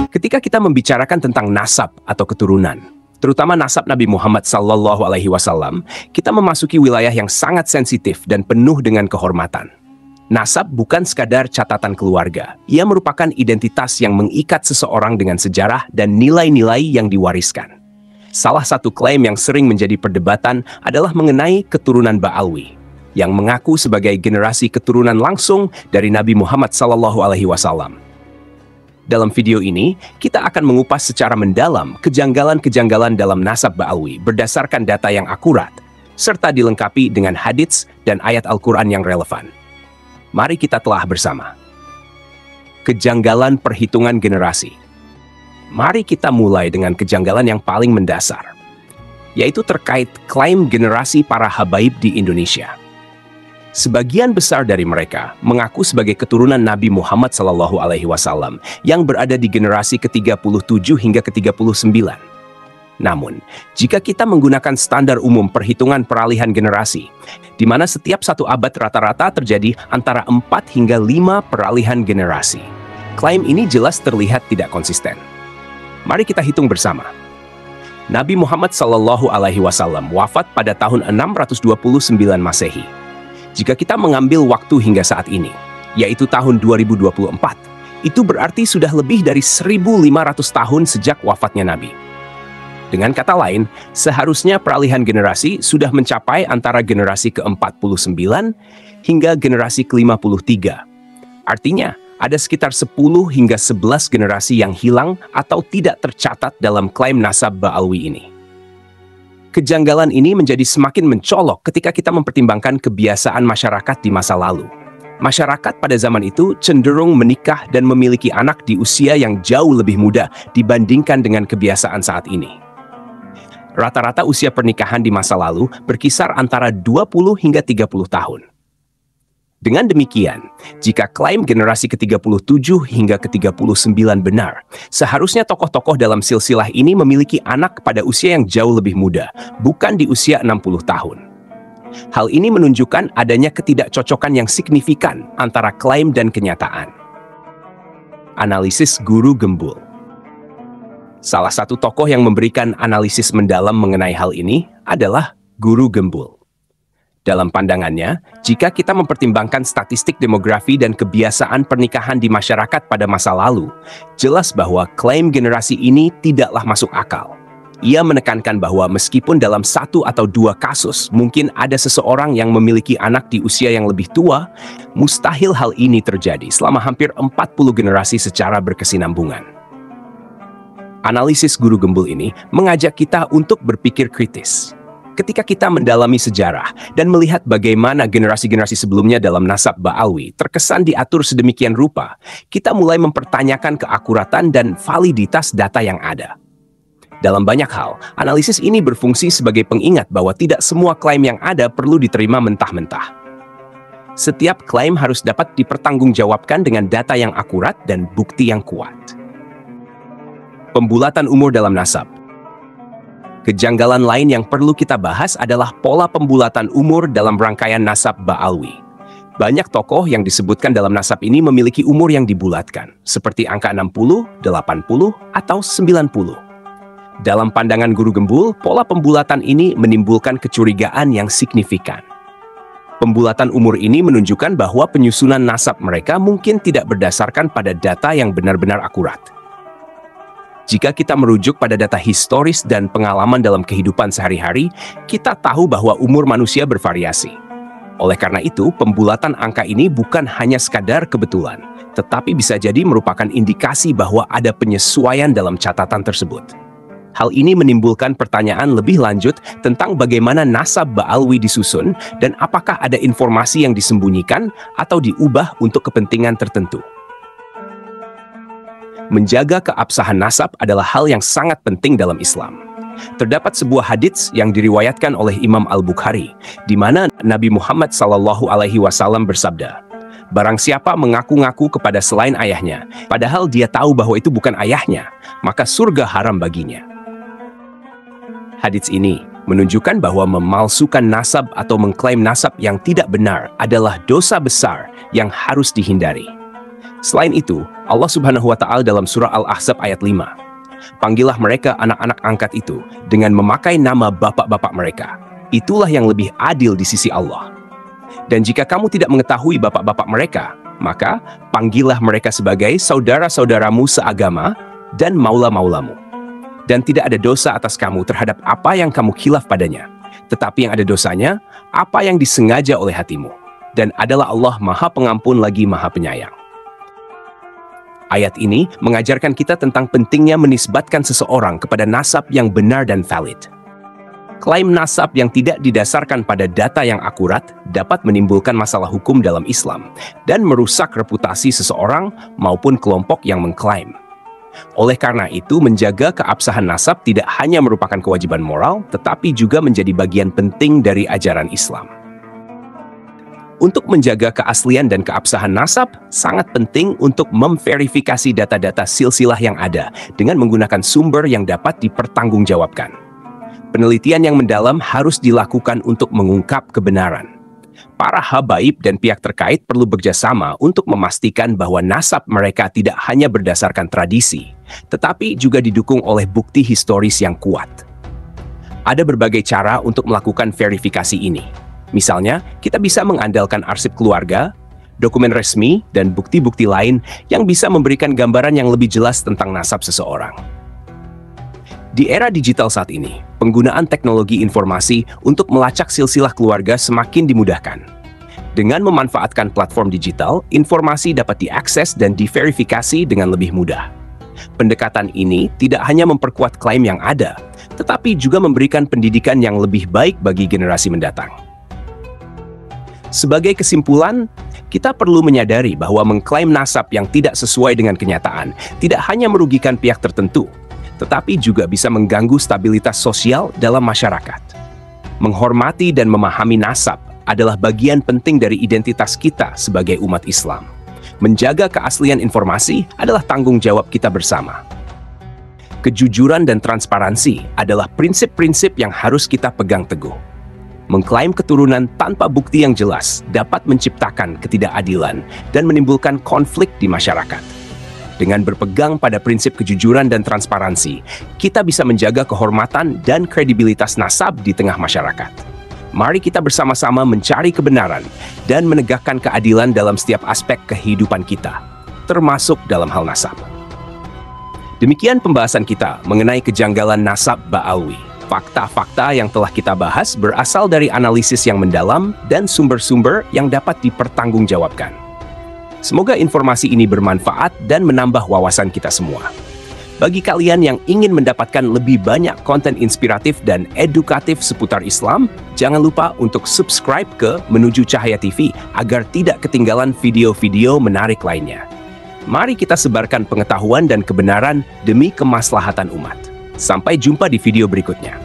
Ketika kita membicarakan tentang nasab atau keturunan, terutama nasab Nabi Muhammad SAW, kita memasuki wilayah yang sangat sensitif dan penuh dengan kehormatan. Nasab bukan sekadar catatan keluarga. Ia merupakan identitas yang mengikat seseorang dengan sejarah dan nilai-nilai yang diwariskan. Salah satu klaim yang sering menjadi perdebatan adalah mengenai keturunan Ba'alwi, yang mengaku sebagai generasi keturunan langsung dari Nabi Muhammad SAW. Dalam video ini, kita akan mengupas secara mendalam kejanggalan-kejanggalan dalam nasab Ba'alwi berdasarkan data yang akurat, serta dilengkapi dengan hadits dan ayat Al-Quran yang relevan. Mari kita telah bersama. Kejanggalan perhitungan generasi. Mari kita mulai dengan kejanggalan yang paling mendasar, yaitu terkait klaim generasi para habaib di Indonesia. Sebagian besar dari mereka mengaku sebagai keturunan Nabi Muhammad SAW yang berada di generasi ke-37 hingga ke-39. Namun, jika kita menggunakan standar umum perhitungan peralihan generasi, di mana setiap satu abad rata-rata terjadi antara 4 hingga 5 peralihan generasi, klaim ini jelas terlihat tidak konsisten. Mari kita hitung bersama. Nabi Muhammad SAW wafat pada tahun 629 Masehi. Jika kita mengambil waktu hingga saat ini, yaitu tahun 2024, itu berarti sudah lebih dari 1.500 tahun sejak wafatnya Nabi. Dengan kata lain, seharusnya peralihan generasi sudah mencapai antara generasi ke-49 hingga generasi ke-53. Artinya, ada sekitar 10 hingga 11 generasi yang hilang atau tidak tercatat dalam klaim nasab Ba'alwi ini. Kejanggalan ini menjadi semakin mencolok ketika kita mempertimbangkan kebiasaan masyarakat di masa lalu. Masyarakat pada zaman itu cenderung menikah dan memiliki anak di usia yang jauh lebih muda dibandingkan dengan kebiasaan saat ini. Rata-rata usia pernikahan di masa lalu berkisar antara 20 hingga 30 tahun. Dengan demikian, jika klaim generasi ke-37 hingga ke-39 benar, seharusnya tokoh-tokoh dalam silsilah ini memiliki anak pada usia yang jauh lebih muda, bukan di usia 60 tahun. Hal ini menunjukkan adanya ketidakcocokan yang signifikan antara klaim dan kenyataan. Analisis Guru Gembul. Salah satu tokoh yang memberikan analisis mendalam mengenai hal ini adalah Guru Gembul. Dalam pandangannya, jika kita mempertimbangkan statistik demografi dan kebiasaan pernikahan di masyarakat pada masa lalu, jelas bahwa klaim generasi ini tidaklah masuk akal. Ia menekankan bahwa meskipun dalam 1 atau 2 kasus mungkin ada seseorang yang memiliki anak di usia yang lebih tua, mustahil hal ini terjadi selama hampir 40 generasi secara berkesinambungan. Analisis Guru Gembul ini mengajak kita untuk berpikir kritis. Ketika kita mendalami sejarah dan melihat bagaimana generasi-generasi sebelumnya dalam nasab Ba'alwi terkesan diatur sedemikian rupa, kita mulai mempertanyakan keakuratan dan validitas data yang ada. Dalam banyak hal, analisis ini berfungsi sebagai pengingat bahwa tidak semua klaim yang ada perlu diterima mentah-mentah. Setiap klaim harus dapat dipertanggungjawabkan dengan data yang akurat dan bukti yang kuat. Pembulatan umur dalam nasab. Kejanggalan lain yang perlu kita bahas adalah pola pembulatan umur dalam rangkaian nasab Ba'alwi. Banyak tokoh yang disebutkan dalam nasab ini memiliki umur yang dibulatkan, seperti angka 60, 80, atau 90. Dalam pandangan Guru Gembul, pola pembulatan ini menimbulkan kecurigaan yang signifikan. Pembulatan umur ini menunjukkan bahwa penyusunan nasab mereka mungkin tidak berdasarkan pada data yang benar-benar akurat. Jika kita merujuk pada data historis dan pengalaman dalam kehidupan sehari-hari, kita tahu bahwa umur manusia bervariasi. Oleh karena itu, pembulatan angka ini bukan hanya sekadar kebetulan, tetapi bisa jadi merupakan indikasi bahwa ada penyesuaian dalam catatan tersebut. Hal ini menimbulkan pertanyaan lebih lanjut tentang bagaimana nasab Ba'alwi disusun dan apakah ada informasi yang disembunyikan atau diubah untuk kepentingan tertentu. Menjaga keabsahan nasab adalah hal yang sangat penting dalam Islam. Terdapat sebuah hadits yang diriwayatkan oleh Imam Al-Bukhari, di mana Nabi Muhammad SAW bersabda, "Barang siapa mengaku-ngaku kepada selain ayahnya, padahal dia tahu bahwa itu bukan ayahnya, maka surga haram baginya." Hadits ini menunjukkan bahwa memalsukan nasab atau mengklaim nasab yang tidak benar adalah dosa besar yang harus dihindari. Selain itu, Allah Subhanahu wa Ta'ala dalam surah Al-Ahzab ayat 5, "Panggillah mereka anak-anak angkat itu dengan memakai nama bapak-bapak mereka. Itulah yang lebih adil di sisi Allah. Dan jika kamu tidak mengetahui bapak-bapak mereka, maka panggillah mereka sebagai saudara-saudaramu seagama dan maula-maulamu. Dan tidak ada dosa atas kamu terhadap apa yang kamu khilaf padanya. Tetapi yang ada dosanya, apa yang disengaja oleh hatimu. Dan adalah Allah Maha Pengampun lagi Maha Penyayang." Ayat ini mengajarkan kita tentang pentingnya menisbatkan seseorang kepada nasab yang benar dan valid. Klaim nasab yang tidak didasarkan pada data yang akurat dapat menimbulkan masalah hukum dalam Islam dan merusak reputasi seseorang maupun kelompok yang mengklaim. Oleh karena itu, menjaga keabsahan nasab tidak hanya merupakan kewajiban moral, tetapi juga menjadi bagian penting dari ajaran Islam. Untuk menjaga keaslian dan keabsahan nasab, sangat penting untuk memverifikasi data-data silsilah yang ada dengan menggunakan sumber yang dapat dipertanggungjawabkan. Penelitian yang mendalam harus dilakukan untuk mengungkap kebenaran. Para habaib dan pihak terkait perlu bekerjasama untuk memastikan bahwa nasab mereka tidak hanya berdasarkan tradisi, tetapi juga didukung oleh bukti historis yang kuat. Ada berbagai cara untuk melakukan verifikasi ini. Misalnya, kita bisa mengandalkan arsip keluarga, dokumen resmi, dan bukti-bukti lain yang bisa memberikan gambaran yang lebih jelas tentang nasab seseorang. Di era digital saat ini, penggunaan teknologi informasi untuk melacak silsilah keluarga semakin dimudahkan. Dengan memanfaatkan platform digital, informasi dapat diakses dan diverifikasi dengan lebih mudah. Pendekatan ini tidak hanya memperkuat klaim yang ada, tetapi juga memberikan pendidikan yang lebih baik bagi generasi mendatang. Sebagai kesimpulan, kita perlu menyadari bahwa mengklaim nasab yang tidak sesuai dengan kenyataan tidak hanya merugikan pihak tertentu, tetapi juga bisa mengganggu stabilitas sosial dalam masyarakat. Menghormati dan memahami nasab adalah bagian penting dari identitas kita sebagai umat Islam. Menjaga keaslian informasi adalah tanggung jawab kita bersama. Kejujuran dan transparansi adalah prinsip-prinsip yang harus kita pegang teguh. Mengklaim keturunan tanpa bukti yang jelas dapat menciptakan ketidakadilan dan menimbulkan konflik di masyarakat. Dengan berpegang pada prinsip kejujuran dan transparansi, kita bisa menjaga kehormatan dan kredibilitas nasab di tengah masyarakat. Mari kita bersama-sama mencari kebenaran dan menegakkan keadilan dalam setiap aspek kehidupan kita, termasuk dalam hal nasab. Demikian pembahasan kita mengenai kejanggalan nasab Ba'alwi. Fakta-fakta yang telah kita bahas berasal dari analisis yang mendalam dan sumber-sumber yang dapat dipertanggungjawabkan. Semoga informasi ini bermanfaat dan menambah wawasan kita semua. Bagi kalian yang ingin mendapatkan lebih banyak konten inspiratif dan edukatif seputar Islam, jangan lupa untuk subscribe ke Menuju Cahaya TV agar tidak ketinggalan video-video menarik lainnya. Mari kita sebarkan pengetahuan dan kebenaran demi kemaslahatan umat. Sampai jumpa di video berikutnya.